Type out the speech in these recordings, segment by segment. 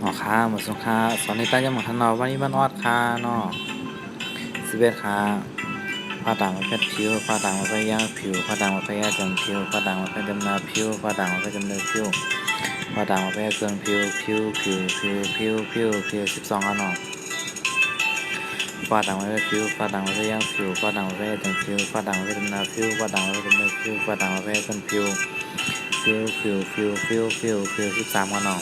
อ๋อค่ะหมดสงค่าสอนในใต้ยังหมดทันเนาะวันนี้บ้านออดค่ะเนาะ11ค่ะผ้าต่างประเภทผิวผ้าต่างประเภทยางผิวผ้าต่างประเภทยาจำผิวผ้าต่างประเภทดำนาผิวผ้าต่างประเภทดำเนินผิวผ้าต่างประเภทเครื่องผิว12ค่ะเนาะผ้าต่างประเภทผิวผ้าต่างประเภทยางผิวผ้าต่างประเภทจำผิวผ้าต่างประเภทดำนาผิวผ้าต่างประเภทดำเนินผิวผ้าต่างประเภทเครื่องผิว13ค่ะเนาะ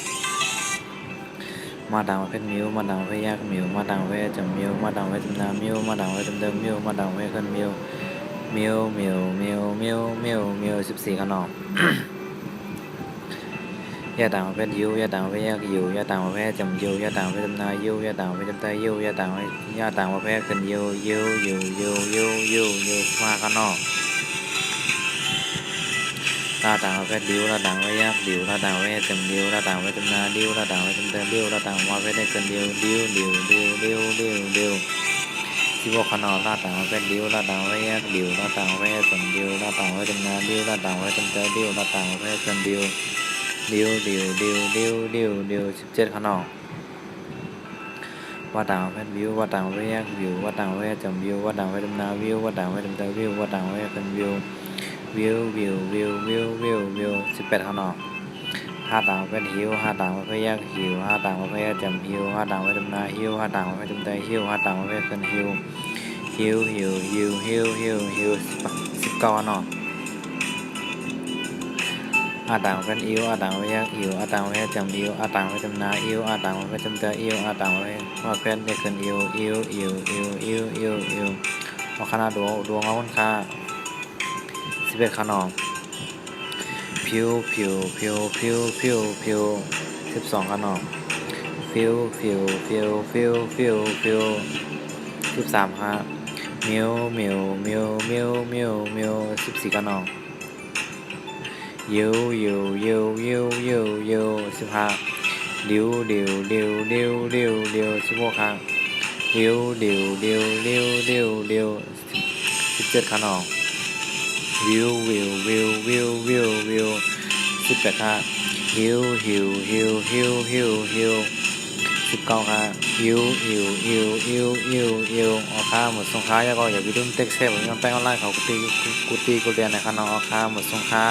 มาดังประเภทมิวมาดังประเภทยากมิวมาดังประเภทจำมิวมาดังประเภทจำนามิวมาดังประเภทจำเดิมมิวมาดังประเภทขึ้นมิว14ขนมยาต่างประเภทยิวยาต่างประเภทยากยิวยาต่างประเภทจำยิวยาต่างประเภทจำนายิวยาต่างประเภทจำใจยิวยาต่างประเภทขึ้นยิวมาขนมลาต่างประเภทดิวลาต่างประเภทยากดิวลาต่างประเภทจำดิวลาต่างประเภทจำนาดิวลาต่างประเภทจำเดิมดิวลาต่างประเภทได้ขึ้นดิวที่ว่าขนมลาต่างประเภทดิวลาต่างประเภทแยกดิวลาต่างประเภทจำดิวลาต่างประเภทจำนาดิวลาต่างประเภทจำใจดิวลาต่างประเภทจำดิว17ขนมว่าต่างประเภทวิวว่าต่างประเภทแยกวิวว่าต่างประเภทจำวิวว่าต่างประเภทจำนาวิวว่าต่างประเภทจำใจวิวว่าต่างประเภทเป็นวิว18ขนมห้าต่างประเภทหิวห้าต่างประเภทแยกหิวห้าต่างประเภทจำหิวห้าต่างประเภทจำนาหิวห้าต่างประเภทจำใจหิวห้าต่างประเภทเป็น19เนาะอาต่างประเภทอิวอาต่างประเภทยักอิวอาต่างประเภทจำอิวอาต่างประเภทจำนาอิวอาต่างประเภทจำใจอิวอาต่างประเภทเด็กเกินอิวว่าขนาดดวงเอาคนค่า11ขนมผิว12ขนมฟิว13ค่ะมิว14ขนมยิว15ดิว16ค่ะดิว17ขนมวิว18ค่ะหิว19ค่ะหิวออค่าหมดสงค่าแล้วก็อย่าไปลืมเต็กเซฟเหมือนกันแป้งออนไลน์เขากูตีกูเรียนในคณะออค่าหมดสงค่า